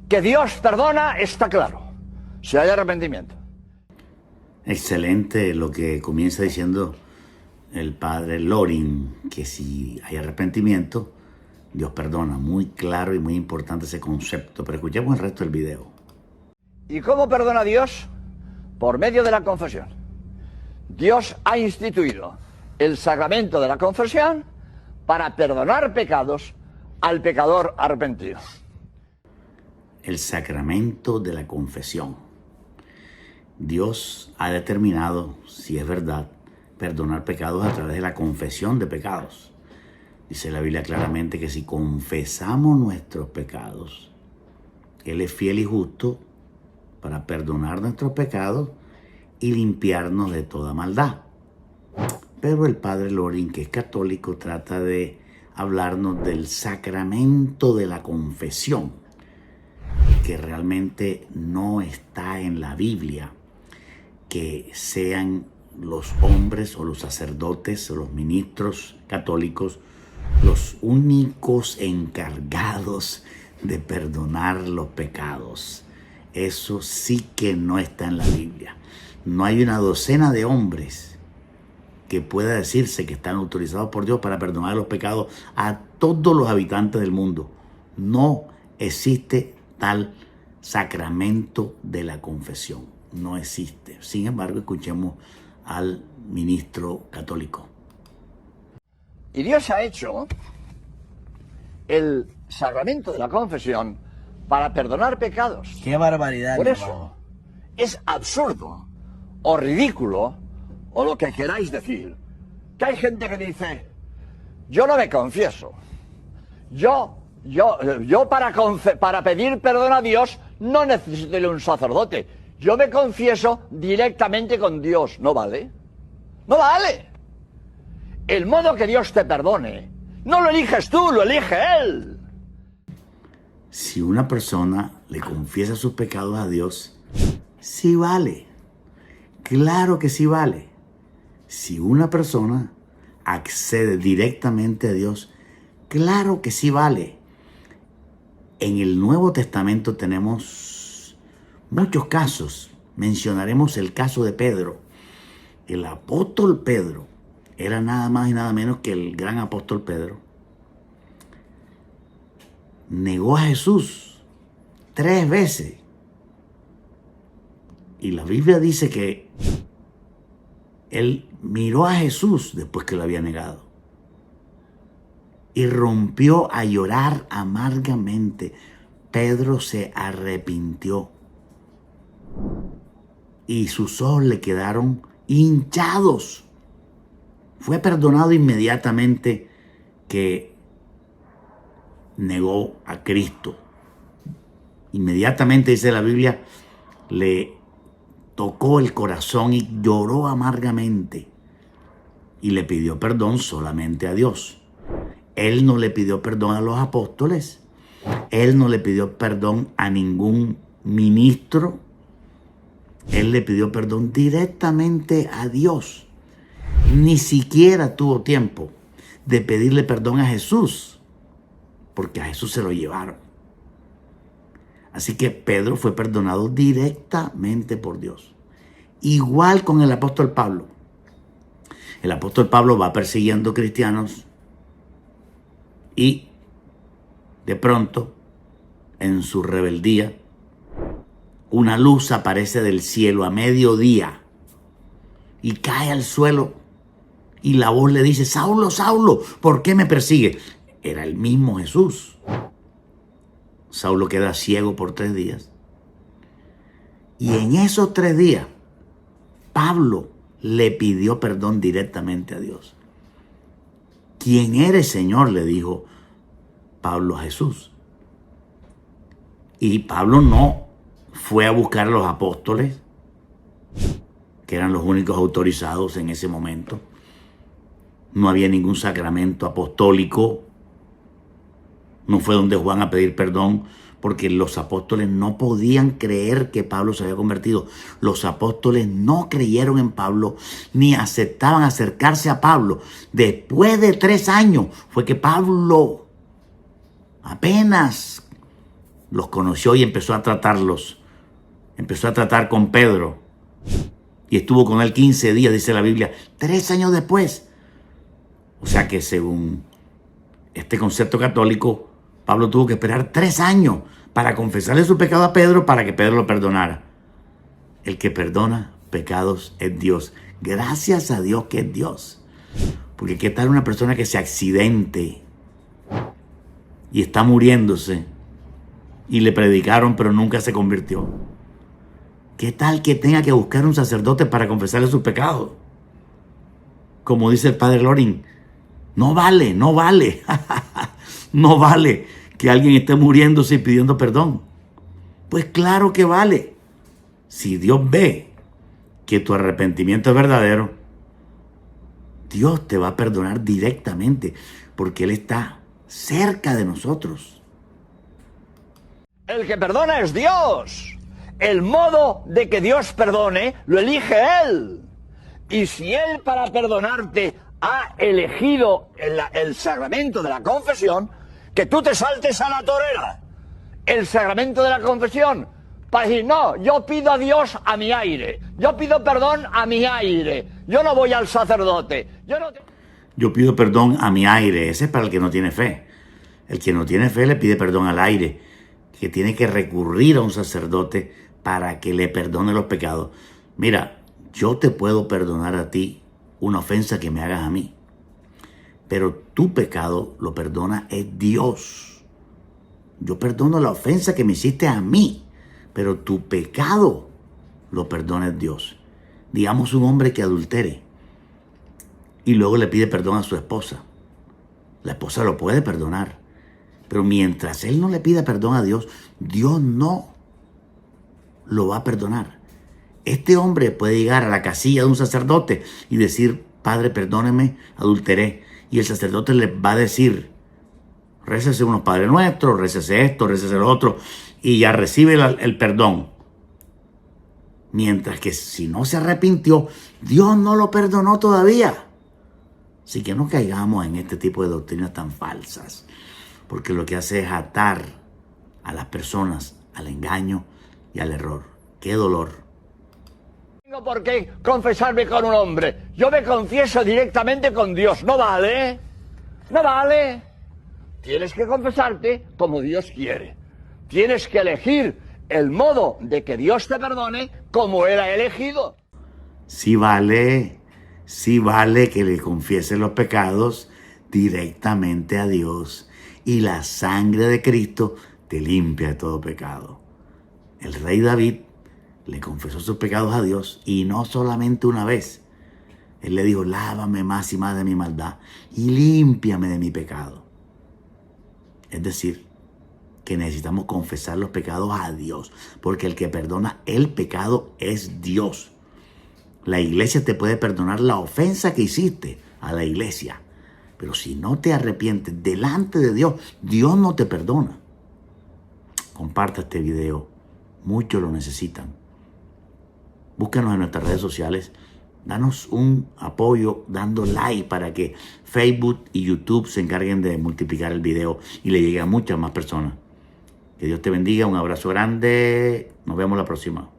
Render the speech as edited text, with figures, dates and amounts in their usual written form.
Que Dios perdona está claro, si hay arrepentimiento. Excelente lo que comienza diciendo el padre Loring, que si hay arrepentimiento, Dios perdona. Muy claro y muy importante ese concepto. Pero escuchemos el resto del video. ¿Y cómo perdona Dios? Por medio de la confesión. Dios ha instituido el sacramento de la confesión para perdonar pecados al pecador arrepentido. El sacramento de la confesión. Dios ha determinado, si es verdad, perdonar pecados a través de la confesión de pecados. Dice la Biblia claramente que si confesamos nuestros pecados, Él es fiel y justo para perdonar nuestros pecados y limpiarnos de toda maldad. Pero el padre Loring, que es católico, trata de hablarnos del sacramento de la confesión, que realmente no está en la Biblia, que sean los hombres o los sacerdotes o los ministros católicos los únicos encargados de perdonar los pecados. Eso sí que no está en la Biblia. No hay una docena de hombres que pueda decirse que están autorizados por Dios para perdonar los pecados a todos los habitantes del mundo. No existe tal sacramento de la confesión. No existe. Sin embargo, escuchemos al ministro católico. Y Dios ha hecho el sacramento de la confesión para perdonar pecados. ¡Qué barbaridad! Por eso es absurdo o ridículo o lo que queráis decir, que hay gente que dice, yo no me confieso. Yo para pedir perdón a Dios no necesito de un sacerdote. Yo me confieso directamente con Dios. ¿No vale? ¡No vale! El modo que Dios te perdone, no lo eliges tú, lo elige Él. Si una persona le confiesa sus pecados a Dios, sí vale. Claro que sí vale. Si una persona accede directamente a Dios, claro que sí vale. En el Nuevo Testamento tenemos muchos casos. Mencionaremos el caso de Pedro. El apóstol Pedro era nada más y nada menos que el gran apóstol Pedro. Negó a Jesús 3 veces. Y la Biblia dice que él miró a Jesús después que lo había negado. Y rompió a llorar amargamente. Pedro se arrepintió. Y sus ojos le quedaron hinchados. Fue perdonado inmediatamente que negó a Cristo. Inmediatamente, dice la Biblia, le tocó el corazón y lloró amargamente. Y le pidió perdón solamente a Dios. Él no le pidió perdón a los apóstoles. Él no le pidió perdón a ningún ministro. Él le pidió perdón directamente a Dios. Ni siquiera tuvo tiempo de pedirle perdón a Jesús, porque a Jesús se lo llevaron. Así que Pedro fue perdonado directamente por Dios. Igual con el apóstol Pablo. El apóstol Pablo va persiguiendo cristianos y de pronto, en su rebeldía, una luz aparece del cielo a mediodía y cae al suelo. Y la voz le dice, Saulo, Saulo, ¿por qué me persigue? Era el mismo Jesús. Saulo queda ciego por 3 días. Y en esos 3 días, Pablo le pidió perdón directamente a Dios. ¿Quién eres, Señor?, le dijo Pablo a Jesús. Y Pablo no fue a buscar a los apóstoles, que eran los únicos autorizados en ese momento. No había ningún sacramento apostólico. No fue donde Juan a pedir perdón, porque los apóstoles no podían creer que Pablo se había convertido. Los apóstoles no creyeron en Pablo, ni aceptaban acercarse a Pablo. Después de 3 años fue que Pablo apenas los conoció y empezó a tratarlos. Empezó a tratar con Pedro y estuvo con él 15 días, dice la Biblia, 3 años después. O sea que según este concepto católico, Pablo tuvo que esperar 3 años para confesarle su pecado a Pedro para que Pedro lo perdonara. El que perdona pecados es Dios. Gracias a Dios que es Dios. Porque qué tal una persona que se accidente y está muriéndose y le predicaron pero nunca se convirtió. ¿Qué tal que tenga que buscar un sacerdote para confesarle sus pecados? Como dice el padre Loring, no vale, no vale. No vale que alguien esté muriéndose y pidiendo perdón. Pues claro que vale. Si Dios ve que tu arrepentimiento es verdadero, Dios te va a perdonar directamente porque Él está cerca de nosotros. El que perdona es Dios. El modo de que Dios perdone lo elige Él. Y si Él para perdonarte ha elegido el sacramento de la confesión, que tú te saltes a la torera el sacramento de la confesión para decir, no, yo pido a Dios a mi aire, yo pido perdón a mi aire, yo no voy al sacerdote, yo pido perdón a mi aire. Ese es para el que no tiene fe. El que no tiene fe le pide perdón al aire, que tiene que recurrir a un sacerdote para que le perdone los pecados. Mira, yo te puedo perdonar a ti una ofensa que me hagas a mí, pero tu pecado lo perdona es Dios. Yo perdono la ofensa que me hiciste a mí, pero tu pecado lo perdona es Dios. Digamos un hombre que adultere y luego le pide perdón a su esposa. La esposa lo puede perdonar, pero mientras él no le pida perdón a Dios, Dios no lo va a perdonar. Este hombre puede llegar a la casilla de un sacerdote y decir, Padre, perdóneme, adulteré. Y el sacerdote le va a decir, récese unos Padre Nuestros, récese esto, récese lo otro, y ya recibe el perdón. Mientras que si no se arrepintió, Dios no lo perdonó todavía. Así que no caigamos en este tipo de doctrinas tan falsas, porque lo que hace es atar a las personas al engaño y al error. ¡Qué dolor! No tengo por qué confesarme con un hombre. Yo me confieso directamente con Dios. No vale. No vale. Tienes que confesarte como Dios quiere. Tienes que elegir el modo de que Dios te perdone como Él ha elegido. Sí vale que le confieses los pecados directamente a Dios. Y la sangre de Cristo te limpia de todo pecado. El rey David le confesó sus pecados a Dios y no solamente una vez. Él le dijo, lávame más y más de mi maldad y límpiame de mi pecado. Es decir, que necesitamos confesar los pecados a Dios, porque el que perdona el pecado es Dios. La iglesia te puede perdonar la ofensa que hiciste a la iglesia, pero si no te arrepientes delante de Dios, Dios no te perdona. Comparta este video, muchos lo necesitan. Búscanos en nuestras redes sociales, danos un apoyo dando like para que Facebook y YouTube se encarguen de multiplicar el video y le llegue a muchas más personas. Que Dios te bendiga, un abrazo grande, nos vemos la próxima.